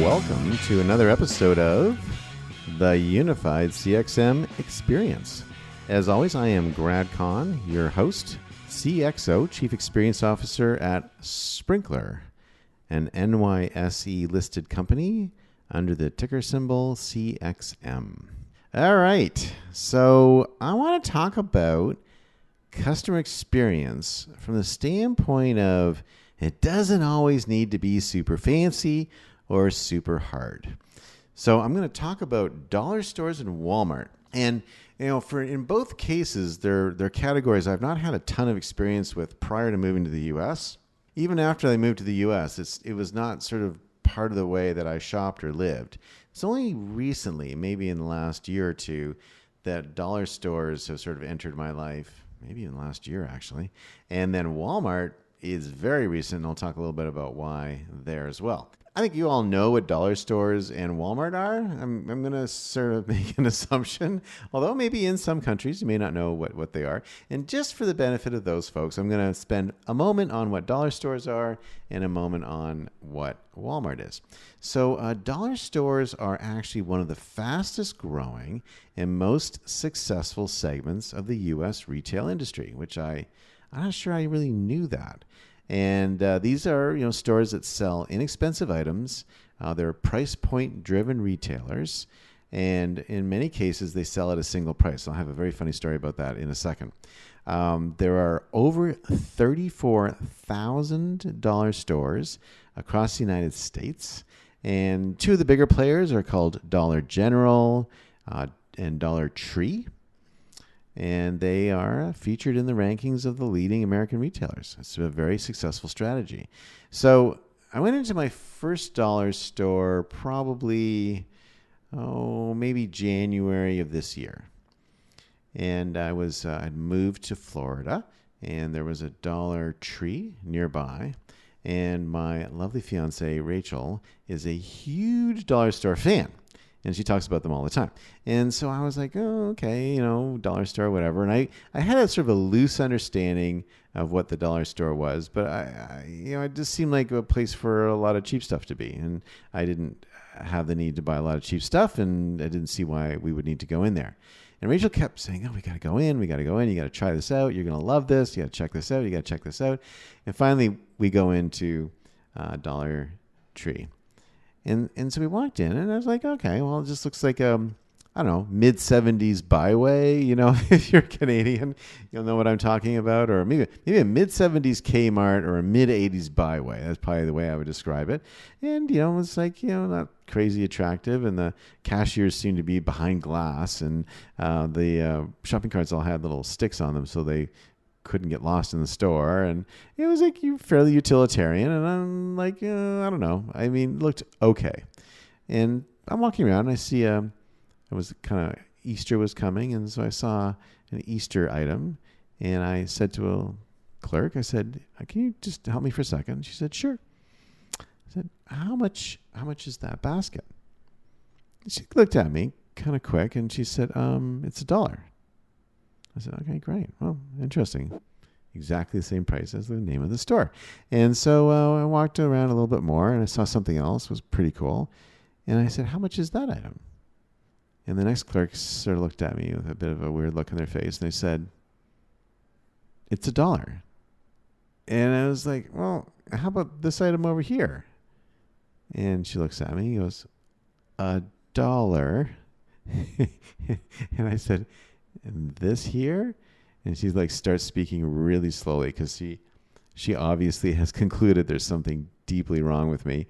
Welcome to another episode of the Unified CXM Experience. As always, I am Grad Kahn, your host, CXO, Chief Experience Officer at Sprinkler, an NYSE-listed company under the ticker symbol CXM. All right, so I want to talk about customer experience from the standpoint of it doesn't always need to be super fancy or super hard. So I'm going to talk about dollar stores and Walmart. And in both cases, they're categories I've not had a ton of experience with prior to moving to the U.S. Even after I moved to the U.S., it was not sort of part of the way that I shopped or lived. It's only recently, maybe in the last year or two, that dollar stores have sort of entered my life, maybe in the last year actually. And then Walmart is very recent, and I'll talk a little bit about why there as well. I think you all know what dollar stores and Walmart are. I'm going to sort of make an assumption, although maybe in some countries you may not know what they are. And just for the benefit of those folks, I'm going to spend a moment on what dollar stores are and a moment on what Walmart is. So dollar stores are actually one of the fastest growing and most successful segments of the U.S. retail industry, which I'm not sure I really knew that. And these are, stores that sell inexpensive items. They're price point driven retailers. And in many cases, they sell at a single price. I'll have a very funny story about that in a second. There are over 34,000 dollar stores across the United States. And two of the bigger players are called Dollar General and Dollar Tree. And they are featured in the rankings of the leading American retailers. It's a very successful strategy. So I went into my first dollar store probably, maybe January of this year. And I'd moved to Florida, and there was a Dollar Tree nearby. And my lovely fiance, Rachel, is a huge dollar store fan. And she talks about them all the time. And so I was like, oh, okay, dollar store, whatever. And I had a sort of a loose understanding of what the dollar store was, but it just seemed like a place for a lot of cheap stuff to be. And I didn't have the need to buy a lot of cheap stuff, and I didn't see why we would need to go in there. And Rachel kept saying, oh, we got to go in, you got to try this out, you're going to love this, you got to check this out, you got to check this out. And finally, we go into Dollar Tree. And so we walked in, and I was like, okay, well, it just looks like mid-70s byway. If you're Canadian, you'll know what I'm talking about. Or maybe a mid-70s Kmart or a mid-80s byway. That's probably the way I would describe it. And, it's like, not crazy attractive. And the cashiers seemed to be behind glass. And the shopping carts all had little sticks on them, so they couldn't get lost in the store, and it was like fairly utilitarian. And I'm like, I don't know. I mean, it looked okay. And I'm walking around, and I see it was kind of Easter was coming, and so I saw an Easter item, and I said to a clerk, I said, "Can you just help me for a second?" She said, "Sure." I said, "How much is that basket?" She looked at me kind of quick, and she said, "It's $1." I said, okay, great. Well, interesting. Exactly the same price as the name of the store. And so I walked around a little bit more, and I saw something else. It was pretty cool. And I said, how much is that item? And the next clerk sort of looked at me with a bit of a weird look on their face, and they said, it's $1. And I was like, well, how about this item over here? And she looks at me and goes, $1. And I said, and this here? And she's like, starts speaking really slowly because she obviously has concluded there's something deeply wrong with me.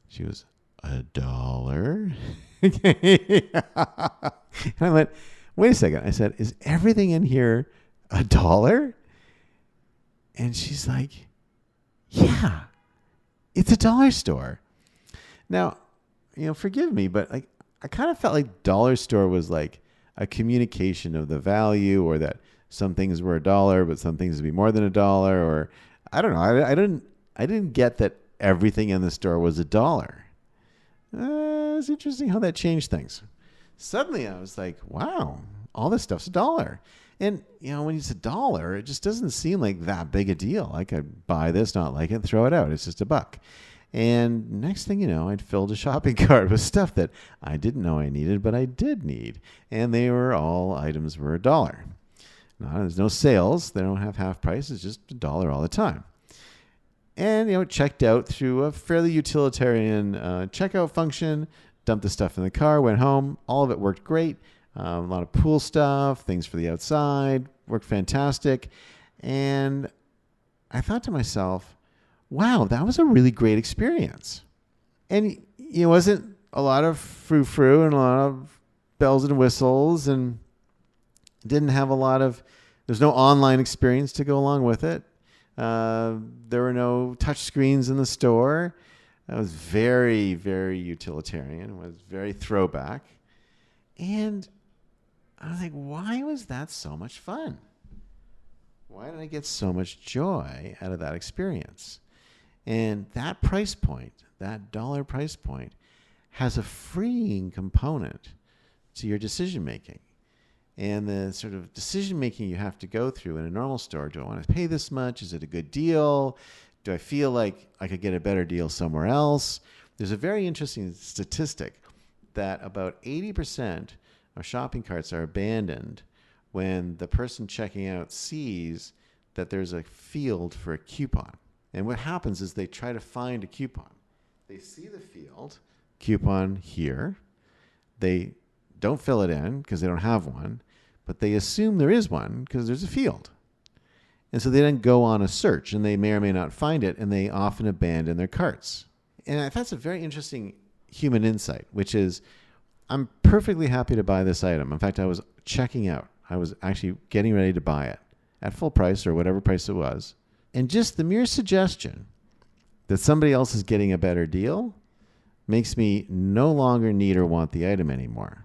She goes, $1? And I went, wait a second. I said, is everything in here $1? And she's like, yeah, it's a dollar store. Now, forgive me, but like I kind of felt like dollar store was like a communication of the value, or that some things were $1, but some things would be more than $1, or I don't know. I didn't get that everything in the store was $1. It's interesting how that changed things. Suddenly I was like, wow, all this stuff's $1. And, when it's $1, it just doesn't seem like that big a deal. I could buy this, not like it, throw it out. It's just $1. And next thing you know, I'd filled a shopping cart with stuff that I didn't know I needed, but I did need. And they were all items were $1. Now, there's no sales. They don't have half price. It's just $1 all the time. And, it checked out through a fairly utilitarian checkout function, dumped the stuff in the car, went home. All of it worked great. A lot of pool stuff, things for the outside, worked fantastic. And I thought to myself, wow, that was a really great experience. And it wasn't a lot of frou-frou and a lot of bells and whistles, and didn't have there's no online experience to go along with it. There were no touch screens in the store. It was very, very utilitarian. It was very throwback. And I was like, why was that so much fun? Why did I get so much joy out of that experience? And that price point, that $1 price point, has a freeing component to your decision making. And the sort of decision making you have to go through in a normal store. Do I want to pay this much? Is it a good deal? Do I feel like I could get a better deal somewhere else? There's a very interesting statistic that about 80% of shopping carts are abandoned when the person checking out sees that there's a field for a coupon. And what happens is they try to find a coupon. They see the field, coupon here. They don't fill it in because they don't have one, but they assume there is one because there's a field. And so they then go on a search, and they may or may not find it, and they often abandon their carts. And that's a very interesting human insight, which is I'm perfectly happy to buy this item. In fact, I was checking out. I was actually getting ready to buy it at full price or whatever price it was. And just the mere suggestion that somebody else is getting a better deal makes me no longer need or want the item anymore.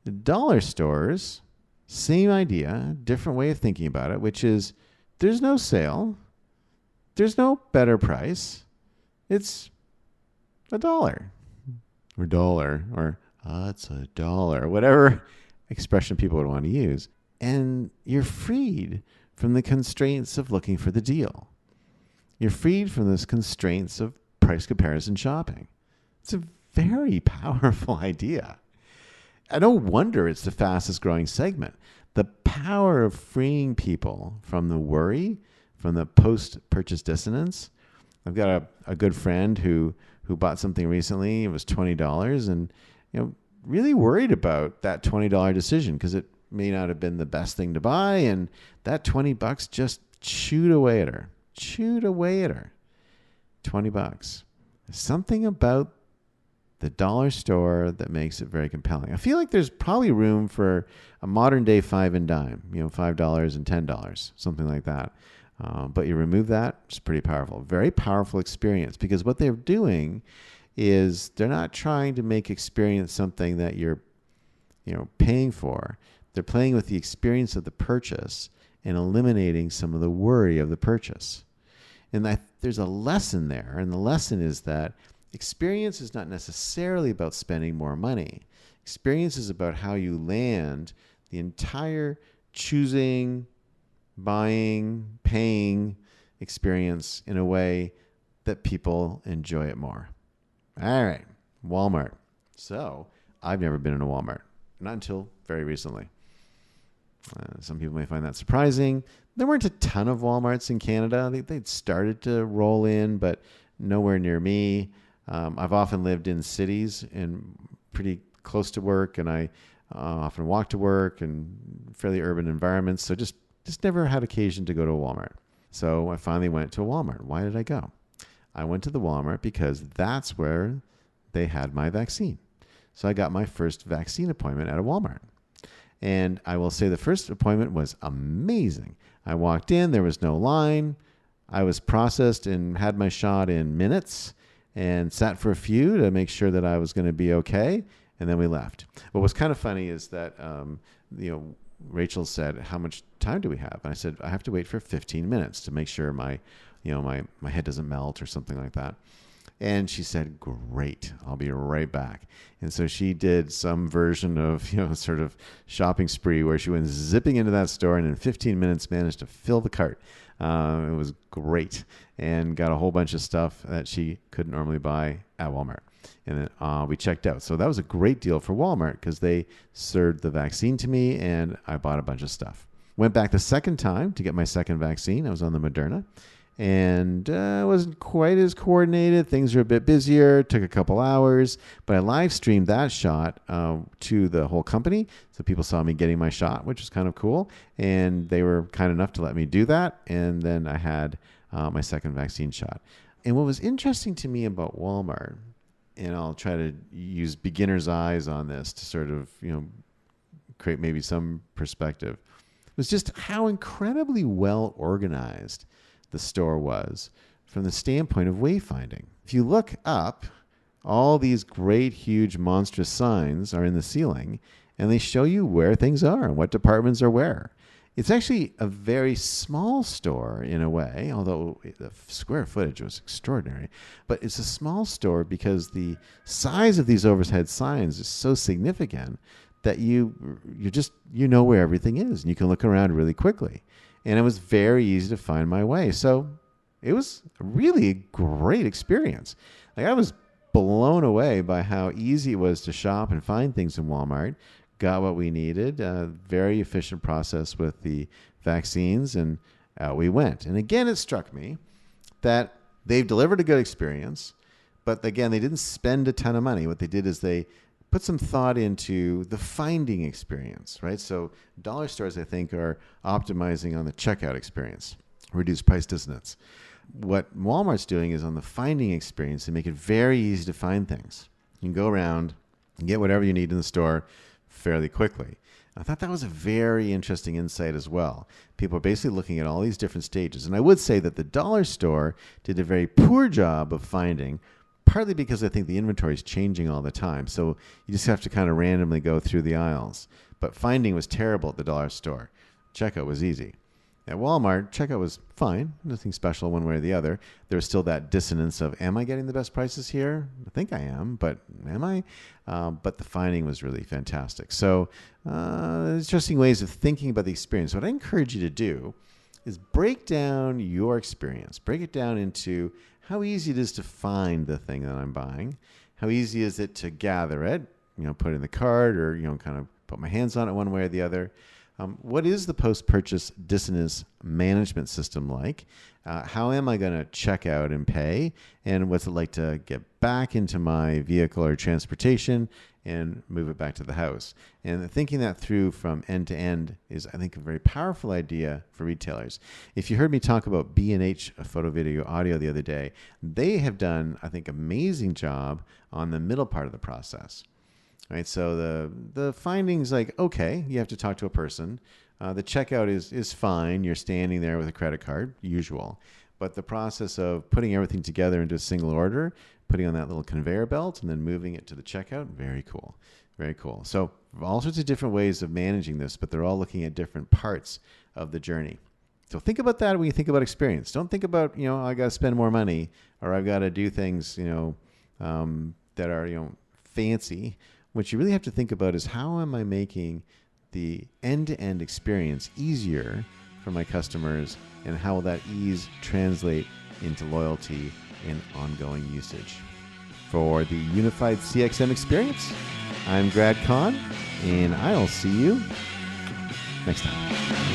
The dollar stores, same idea, different way of thinking about it, which is there's no sale. There's no better price. It's $1 or dollar or it's $1, whatever expression people would want to use. And you're freed from the constraints of looking for the deal. You're freed from those constraints of price comparison shopping. It's a very powerful idea. No wonder it's the fastest growing segment. The power of freeing people from the worry, from the post-purchase dissonance. I've got a good friend who bought something recently. It was $20 and really worried about that $20 decision because it may not have been the best thing to buy, and that $20 just chewed away at her. 20 bucks. There's something about the dollar store that makes it very compelling. I feel like there's probably room for a modern day 5 and dime, $5 and $10, something like that. But you remove that, it's pretty powerful. Very powerful experience, because what they're doing is they're not trying to make experience something that you're paying for. They're playing with the experience of the purchase and eliminating some of the worry of the purchase. And there's a lesson there. And the lesson is that experience is not necessarily about spending more money. Experience is about how you land the entire choosing, buying, paying experience in a way that people enjoy it more. All right, Walmart. So I've never been in a Walmart, not until very recently. Some people may find that surprising. There weren't a ton of Walmarts in Canada. They'd started to roll in, but nowhere near me. I've often lived in cities and pretty close to work, and I often walk to work and fairly urban environments. So just never had occasion to go to a Walmart. So I finally went to a Walmart. Why did I go? I went to the Walmart because that's where they had my vaccine. So I got my first vaccine appointment at a Walmart. And I will say the first appointment was amazing. I walked in, there was no line. I was processed and had my shot in minutes and sat for a few to make sure that I was going to be okay. And then we left. What was kind of funny is that, Rachel said, how much time do we have? And I said, I have to wait for 15 minutes to make sure my head doesn't melt or something like that. And she said, great, I'll be right back. And so she did some version of, sort of shopping spree where she went zipping into that store and in 15 minutes managed to fill the cart. It was great and got a whole bunch of stuff that she couldn't normally buy at Walmart. And then we checked out. So that was a great deal for Walmart because they served the vaccine to me and I bought a bunch of stuff. Went back the second time to get my second vaccine. I was on the Moderna. And it wasn't quite as coordinated. Things were a bit busier. Took a couple hours. But I live streamed that shot to the whole company. So people saw me getting my shot, which was kind of cool. And they were kind enough to let me do that. And then I had my second vaccine shot. And what was interesting to me about Walmart, and I'll try to use beginner's eyes on this to sort of, create maybe some perspective, was just how incredibly well organized the store was from the standpoint of wayfinding. If you look up, all these great, huge, monstrous signs are in the ceiling, and they show you where things are and what departments are where. It's actually a very small store in a way, although the square footage was extraordinary. But it's a small store because the size of these overhead signs is so significant that you know where everything is, and you can look around really quickly. And it was very easy to find my way. So it was really a great experience. I was blown away by how easy it was to shop and find things in Walmart. Got what we needed. Very efficient process with the vaccines, and out we went. And again, it struck me that they've delivered a good experience, but again, they didn't spend a ton of money. What they did is they put some thought into the finding experience, right? So dollar stores, I think, are optimizing on the checkout experience, reduce price dissonance. What Walmart's doing is on the finding experience, they make it very easy to find things. You can go around and get whatever you need in the store fairly quickly. I thought that was a very interesting insight as well. People are basically looking at all these different stages. And I would say that the dollar store did a very poor job of finding, partly because I think the inventory is changing all the time. So you just have to kind of randomly go through the aisles. But finding was terrible at the dollar store. Checkout was easy. At Walmart, checkout was fine. Nothing special one way or the other. There was still that dissonance of, am I getting the best prices here? I think I am, but am I? But the finding was really fantastic. So interesting ways of thinking about the experience. What I encourage you to do is break down your experience. Break it down into how easy it is to find the thing that I'm buying. How easy is it to gather it, put it in the cart or, kind of put my hands on it one way or the other. What is the post-purchase dissonance management system like? How am I going to check out and pay? And what's it like to get back into my vehicle or transportation and move it back to the house? And thinking that through from end to end is, I think, a very powerful idea for retailers. If you heard me talk about B&H Photo Video Audio the other day, they have done, I think, an amazing job on the middle part of the process. Right, so the findings, like, okay, you have to talk to a person. The checkout is fine. You're standing there with a credit card, usual. But the process of putting everything together into a single order, putting on that little conveyor belt, and then moving it to the checkout, very cool. Very cool. So all sorts of different ways of managing this, but they're all looking at different parts of the journey. So think about that when you think about experience. Don't think about, I got to spend more money or I've got to do things, that are, fancy. What you really have to think about is how am I making the end-to-end experience easier for my customers, and how will that ease translate into loyalty and ongoing usage. For the Unified CXM Experience, I'm Grad Conn, and I'll see you next time.